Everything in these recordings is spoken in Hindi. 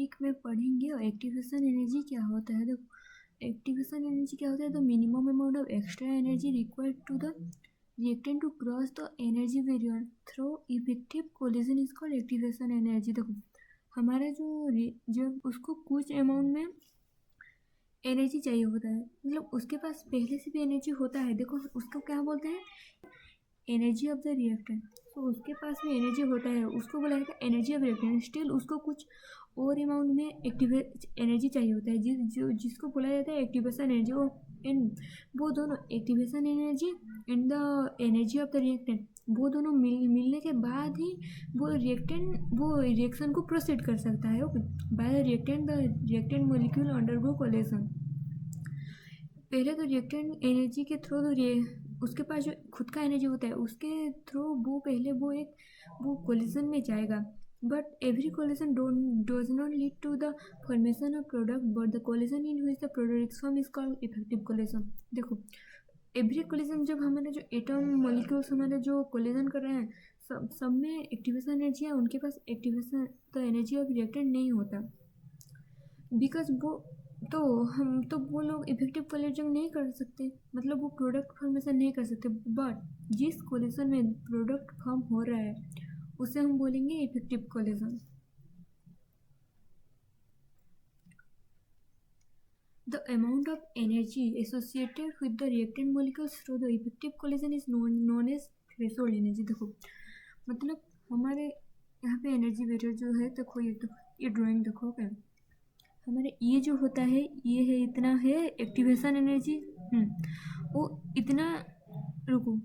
टॉपिक में पढ़ेंगे और एक्टिवेशन एनर्जी क्या होता है। देखो एक्टिवेशन एनर्जी क्या होता है, the minimum amount of extra energy required to the reactant to cross the energy barrier through effective collision is called activation energy. देखो हमारा जब उसको कुछ अमाउंट में एनर्जी चाहिए होता है, मतलब उसके पास पहले से भी एनर्जी होता है, देखो उसको क्या बोलते हैं, एनर्जी ऑफ द रिएक्टेंट। तो उसके पास में एनर्जी होता है, उसको बोला जाता है एनर्जी ऑफ रिएक्टेंट। स्टिल उसको कुछ और अमाउंट में एक्टिवेट एनर्जी चाहिए होता है, जिसको बोला जाता है एक्टिवेशन एनर्जी। वो दोनों activation energy and the energy of the reactant, वो दोनों मिलने के बाद ही वो रिएक्शन को प्रोसीड कर सकता है। Okay, by the reactant molecule undergo collision. पहले तो रिएक्टेंट एनर्जी के थ्रू उसके पास जो खुद का एनर्जी होता है उसके थ्रू वो कोलिजन में जाएगा। But every collision does not lead to the formation of product, but the collision in which the product form is called effective collision. देखो एवरी कोलिजन, जब हमारे जो एटम मॉलिक्यूल्स हमारे जो कोलिजन कर रहे हैं, सब में एक्टिवेशन एनर्जी है, उनके पास activation the energy of reactant नहीं होता, बिकॉज वो लोग इफेक्टिव कोलिजन नहीं कर सकते, मतलब वो प्रोडक्ट फॉर्मेशन नहीं कर सकते। बट जिस कोलिजन में प्रोडक्ट फॉर्म हो रहा है उसे हम बोलेंगे effective collision. The amount of energy associated with the reactant molecules through the effective collision is known as threshold energy। देखो मतलब हमारे यहाँ पे एनर्जी बैरियर जो है, देखो ये ड्राइंग देखो क्या, हमारे ये जो होता है ये है, इतना है एक्टिवेशन एनर्जी। वो इतना, रुको,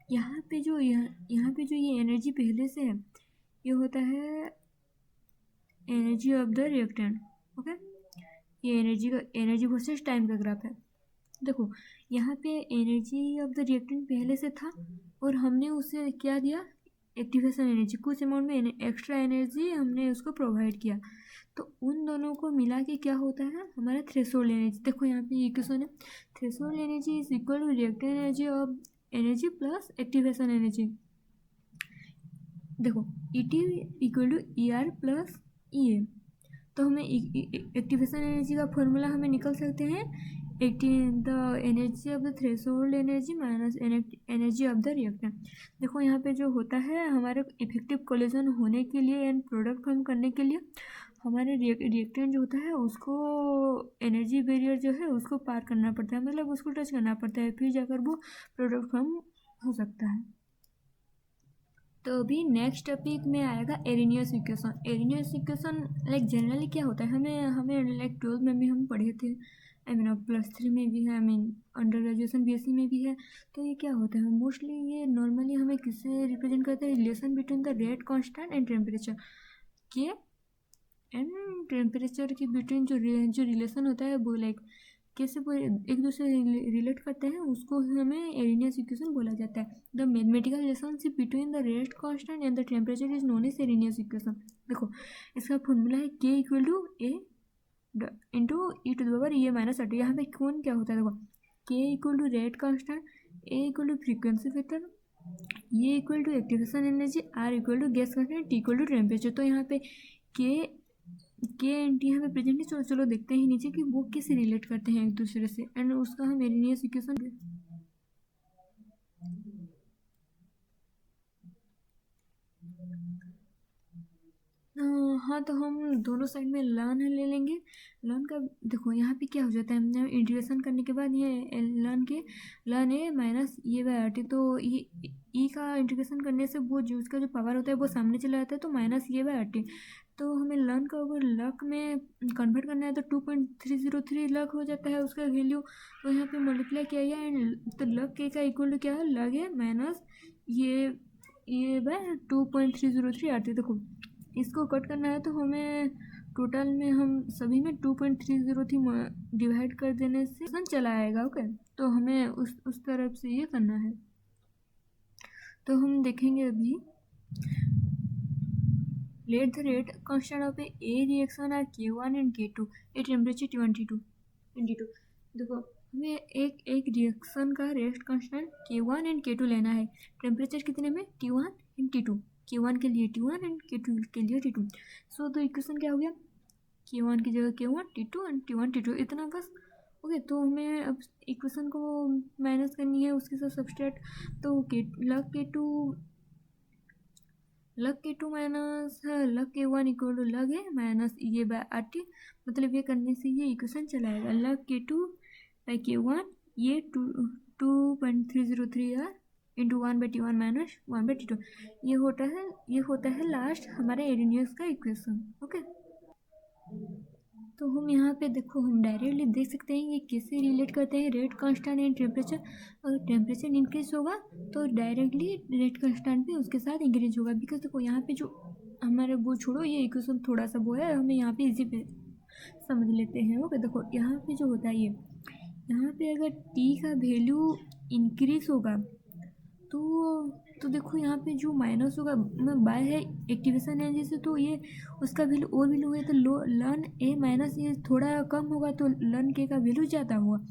यहाँ पे जो ये एनर्जी पहले से है, ये होता है energy of the reactant. Okay, ये एनर्जी वर्सेस टाइम का ग्राफ है। देखो यहाँ पे एनर्जी ऑफ द रिएक्टेंट पहले से था और हमने उसे क्या दिया, एक्टिवेशन एनर्जी, कुछ अमाउंट में एक्स्ट्रा एनर्जी हमने उसको प्रोवाइड किया। तो उन दोनों को मिला के क्या होता है हमारा थ्रेशोल्ड एनर्जी। देखो यहाँ पे ये क्वेश्चन है, threshold energy is equal to reactant energy plus activation energy. देखो it is equal to E R plus E A. तो हमें एक्टिवेशन एनर्जी का फॉर्मूला हमें निकल सकते हैं, the energy of the threshold energy minus energy of the reactant. देखो यहाँ पे जो होता है, हमारे इफेक्टिव कोलिजन होने के लिए एंड प्रोडक्ट फॉर्म करने के लिए हमारे रिएक्टेंट जो होता है उसको एनर्जी बैरियर जो है उसको पार करना पड़ता है, मतलब उसको टच करना पड़ता है, फिर जाकर वो प्रोडक्ट फॉर्म हो सकता है। तो अभी नेक्स्ट टॉपिक में आएगा एरिनियस इक्वेशन। एरिनियस इक्वेशन लाइक जनरली क्या होता है, हमें लाइक 12th में भी हम पढ़े थे, +3 में भी है, अंडर ग्रेजुएशन बीएससी में भी है। तो ये क्या होता है, मोस्टली ये नॉर्मली हमें किससे रिप्रेजेंट करते हैं, relation between the rate constant and temperature के एंड टेम्परेचर के बिटवीन जो रिलेशन होता है वो लाइक कैसे वो एक दूसरे रिलेट करते हैं, उसको हमें एरिनियस इक्वेशन बोला जाता है। The mathematical relationship between the rate constant and the temperature is known as Arrhenius equation. देखो इसका फॉर्मूला है K equal to A into E to the power A minus R. यहाँ पे कौन क्या होता है, देखो K equal to rate constant, A equal to frequency factor, ये equal to activation energy, R equal to gas constant, T equal to temperature. तो यहाँ पे के एंड टी हमें प्रेजेंट है, चलो देखते हैं नीचे कि वो कैसे रिलेट करते हैं एक दूसरे से, एंड उसका हम एरिनियस इक्वेशन। हाँ तो हम दोनों साइड में लर्न ले लेंगे। लर्न का देखो यहाँ पे क्या हो जाता है, इंटीग्रेशन करने के बाद ये लर्न ए माइनस ये बाय आर टी, तो ये ई का इंटीग्रेशन करने से वो जो उसका जो पावर होता है वो सामने चला जाता है, तो माइनस ये बाय आर टी। तो हमें लर्न का अगर लक में कन्वर्ट करना है तो 2.303 लक हो जाता है उसका वैल्यू। तो यहाँ पे मल्टीप्लाई किया गया एंड तो लक के का इक्वल टू क्या है, लग है माइनस ये बाय 2.303 आती है। देखो इसको कट करना है तो हमें टोटल में हम सभी में 2.303 डिवाइड कर देने से चला आएगा। ओके, तो हमें उस तरफ से ये करना है। तो हम देखेंगे अभी, let the rate constant of a reaction are K1 and K2 at temperature 22। देखो हमें एक रिएक्शन का rate constant K1 and K2 लेना है, टेम्परेचर कितने में T1 एंड T2। K1 के लिए T1 एंड K2 के लिए T2। सो तो इक्वेशन क्या हो गया, K1 की जगह K1 T2 and T1 T2 इतना बस। ओके, तो हमें अब इक्वेशन को माइनस करनी है, उसके साथ सब्सट्रैक्ट। तो लग K2 माइनस लग K1 इक्वल टू लग है माइनस ये बाय RT, मतलब ये करने से ये इक्वेशन चला आएगा। लग K2 बाई K1 ये 2.303 R into 1/T1 minus 1/T2 ये होता है लास्ट हमारे एरिनियस का इक्वेशन। ओके, तो हम यहाँ पे देखो, हम डायरेक्टली देख सकते हैं ये कैसे रिलेट करते हैं रेट कांस्टेंट एंड टेम्परेचर। अगर टेम्परेचर इंक्रीज होगा तो डायरेक्टली रेट कांस्टेंट भी उसके साथ इंक्रीज होगा। बिकॉज देखो यहाँ पे जो हमारे वो छोड़ो, ये इक्वेशन थोड़ा सा वो है, हमें यहाँ पे इजी पे समझ लेते हैं। ओके, देखो यहाँ पे जो होता है ये, यहाँ पे अगर टी का वैल्यू इंक्रीज होगा तो देखो यहाँ पे जो माइनस होगा बाय है एक्टिवेशन एनर्जी से, तो ये उसका वैल्यू और वैल्यू है, तो लन ए माइनस ये थोड़ा कम होगा तो लन के का वैल्यू ज़्यादा होगा।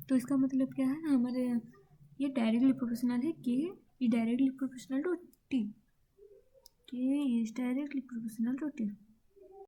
तो इसका मतलब क्या है ना, हमारे ये डायरेक्टली प्रोपोर्शनल है K E directly proportional to T, K is directly proportional to T.